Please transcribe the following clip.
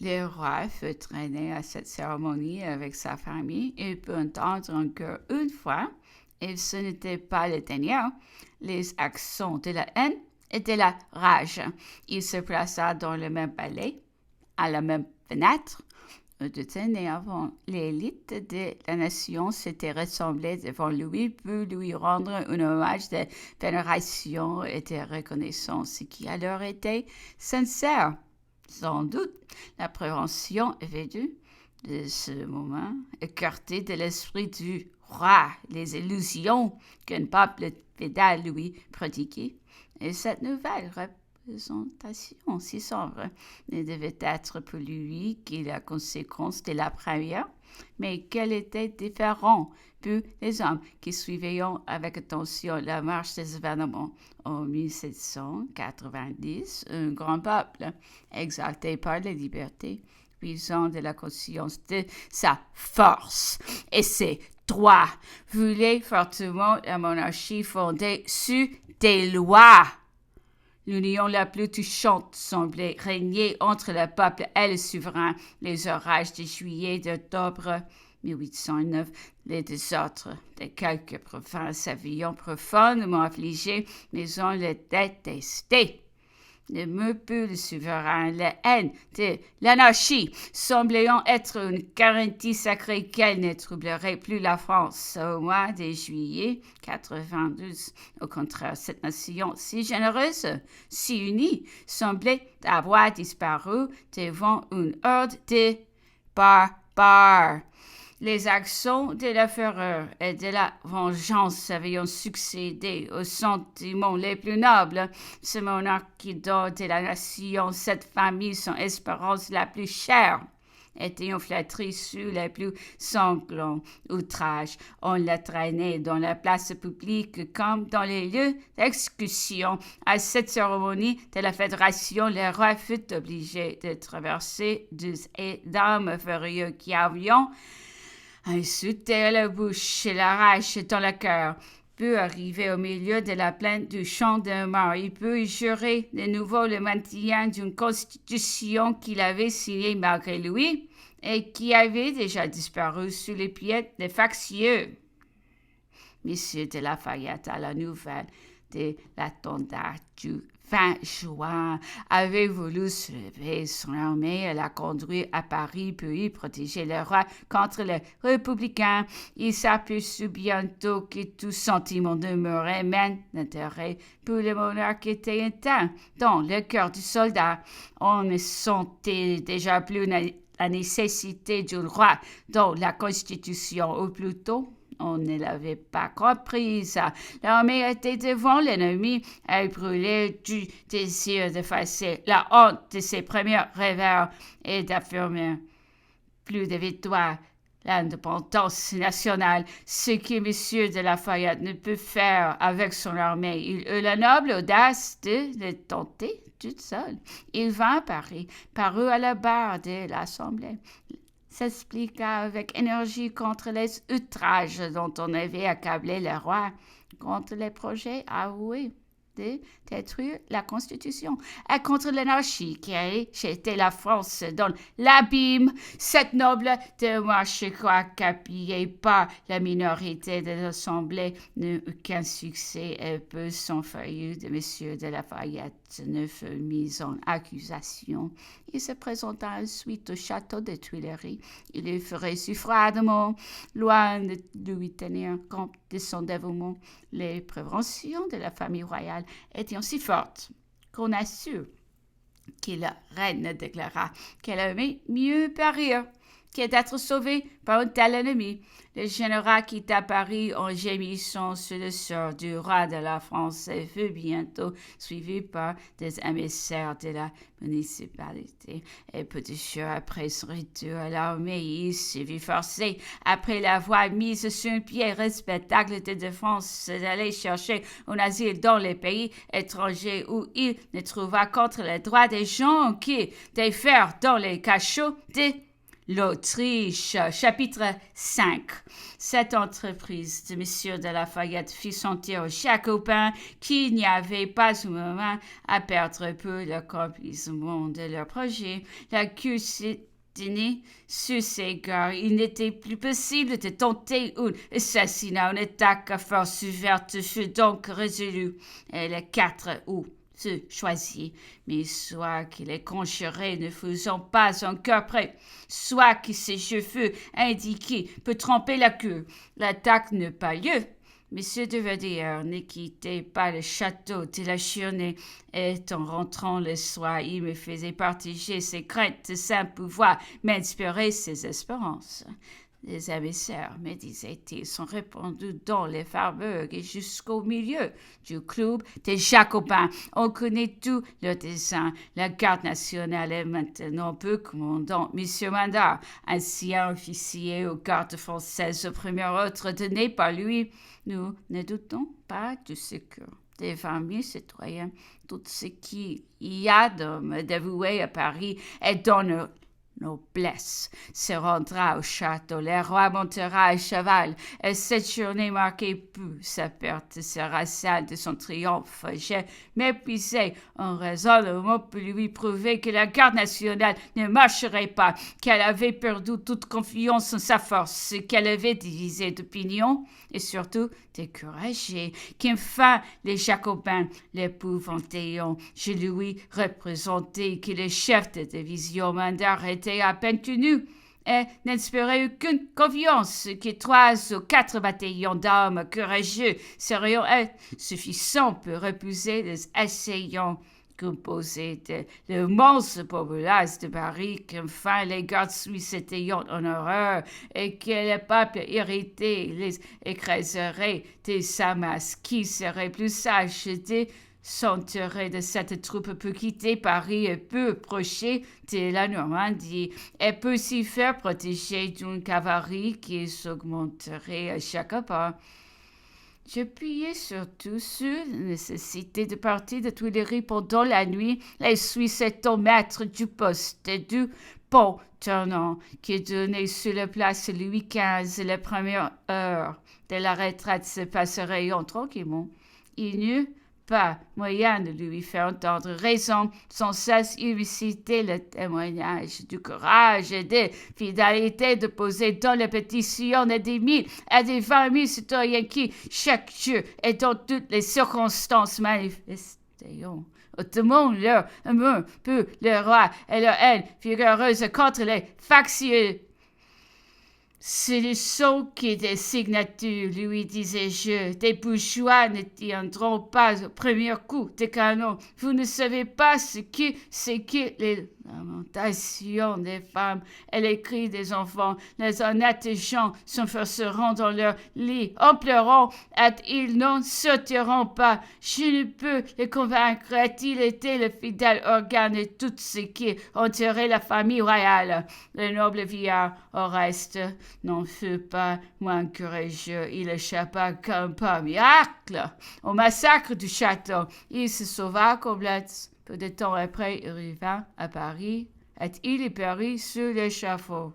Le roi fut traîné à cette cérémonie avec sa famille et put entendre encore une fois, et ce n'était pas le dernier, les accents de la haine et de la rage. Il se plaça dans le même palais, à la même fenêtre. De années avant, l'élite de la nation s'était rassemblée devant lui pour lui rendre un hommage de vénération et de reconnaissance qui alors était sincère. Sans doute, la prévention avait dû, de ce moment, écarter de l'esprit du roi les illusions qu'un peuple fidèle lui prodiguait. Et cette nouvelle représentation si sombre ne devait être pour lui que la conséquence de la première, mais qu'elle était différente pour les hommes qui suivaient avec attention la marche des événements. En 1790, un grand peuple, exalté par la liberté, puissant de la conscience de sa force et ses droits, voulait fortement la monarchie fondée sur des lois. L'union la plus touchante semblait régner entre le peuple et le souverain. Les orages de juillet et d'octobre 1809, les désordres de quelques provinces avaient profondément affligé, mais on les détestait. Le meuble du souverain, la haine de l'anarchie, semblait être une garantie sacrée qu'elle ne troublerait plus la France. Au mois de juillet 92, au contraire, cette nation si généreuse, si unie, semblait avoir disparu devant une horde de barbares. Les accents de la fureur et de la vengeance avaient succédé aux sentiments les plus nobles. Ce monarque qui donne de la nation, cette famille, son espérance la plus chère, était flatté sur les plus sanglants outrages. On la traînait dans la place publique comme dans les lieux d'exécution. À cette cérémonie de la fédération, le roi fut obligé de traverser des dames furieux qui avaient insulté à la bouche et la rage dans le cœur. Peut arriver au milieu de la plaine du champ de Mars. Il peut y jurer de nouveau le maintien d'une constitution qu'il avait signée malgré lui et qui avait déjà disparu sous les pieds des factieux. Monsieur de Lafayette, à la nouvelle de l'attentat du 20 juin, avait voulu soulever son armée et la conduire à Paris pour y protéger le roi contre les républicains. Il s'aperçut bientôt que tout sentiment demeurait, même l'intérêt pour le monarque était éteint dans le cœur du soldat. On ne sentait déjà plus la nécessité du roi dans la Constitution, ou plutôt on ne l'avait pas comprise. L'armée était devant l'ennemi. Elle brûlait du désir d'effacer la honte de ses premiers revers et d'affirmer plus de victoire. L'indépendance nationale, ce que M. de Lafayette ne peut faire avec son armée. Il eut la noble audace de le tenter toute seule. Il vint à Paris, parut à la barre de l'Assemblée, s'expliqua avec énergie contre les outrages dont on avait accablé le roi, contre les projets avoués de détruire la Constitution, et contre l'anarchie qui a jeté la France dans l'abîme. Cette noble démarche, quoique appuyée par la minorité de l'Assemblée, n'eut aucun succès et peu sans faillite de M. de Lafayette ne fut mis en accusation. Il se présenta ensuite au château de Tuileries. Il y fut reçu froidement, loin de lui tenir compte de son dévouement. Les préventions de la famille royale étaient si fortes qu'on assure que la reine déclara qu'elle aimait mieux périr que d'être sauvée par un tel ennemi. Le général quitta Paris en gémissant sur le sort du roi de la France et fut bientôt suivi par des émissaires de la municipalité. Et peu de jours après son retour à l'armée, il se vit forcé, après l'avoir mise sur un pied respectable de défense, d'aller chercher un asile dans les pays étrangers où il ne trouva contre les droits des gens qui défèrent dans les cachots de L'Autriche, chapitre 5. Cette entreprise de M. de Lafayette fit sentir aux Jacobins qu'il n'y avait pas un moment à perdre pour l'accomplissement de leur projet. La cuisinier sur ses gardes, il n'était plus possible de tenter un assassinat. Une attaque à force ouverte fut donc résolue. Et le 4 août se choisit, mais soit que les conjurés ne faisant pas encore prêt, soit que ces jeux furent indiqués pour tromper la queue. L'attaque n'eut pas lieu. Monsieur de Verdière ne quittait pas le château de la Chiournée, et en rentrant le soir, il me faisait partager ses craintes sans pouvoir m'inspirer ses espérances. Les émissaires, me disait-il, sont répandus dans les faubourgs et jusqu'au milieu du club des Jacobins. On connaît tout le dessein. La garde nationale est maintenant peu commandant. Monsieur Mandar, ancien officier aux gardes françaises, au premier ordre donné par lui. Nous ne doutons pas du secours des 20 000 citoyens. Tout ce qu'il y a d'hommes dévoués à Paris est dans nos noblesse se rendra au château. Le roi montera à cheval, et cette journée marquée pour sa perte sera celle de son triomphe. J'ai méprisé un raisonnement pour lui prouver que la garde nationale ne marcherait pas, qu'elle avait perdu toute confiance en sa force, qu'elle avait divisé d'opinion et surtout découragé, qu'enfin les Jacobins l'épouvantaient. Je lui représentais que le chef de division Mandar était à peine tenu et n'espérait aucune confiance, que 3 ou 4 bataillons d'hommes courageux seraient suffisants pour repousser les assaillants composés de l'immense populace de Paris, qu'enfin les gardes suisses étaient en horreur et que le peuple irrité les écraserait de sa masse. Qui serait plus sage de s'entourer de cette troupe pour quitter Paris et peu approcher de la Normandie et peut s'y faire protéger d'une cavalerie qui s'augmenterait à chaque pas. J'appuyais surtout sur la nécessité de partir de Tuileries pendant la nuit, les Suisses étant maîtres du poste et du pont tournant qui donnait sur la place Louis XV. La première heure de la retraite se passerait tranquillement. Il n'eut pas moyen de lui faire entendre raison. Sans cesse, il lui citait le témoignage du courage et de fidélité déposé dans la pétition des 1000 et des 20 000 citoyens qui, chaque jour et dans toutes les circonstances, manifestaient hautement leur amour pour le roi et leur haine vigoureuse contre les factieux. C'est le son qui des signatures, lui disais-je. Des bourgeois ne tiendront pas au premier coup de canon. Vous ne savez pas ce que les lamentations des femmes et les cris des enfants. Les honnêtes gens s'enfonceront dans leur lit en pleurant et ils n'en sortiront pas. Je ne peux les convaincre. A-t-il été le fidèle organe de tout ce qui entourait la famille royale? Le noble vieillard, au reste, n'en fut pas moins courageux. Il échappa comme par miracle au massacre du château. Il se sauva complètement. Peu de temps après, il revint à Paris et il périt sur l'échafaud.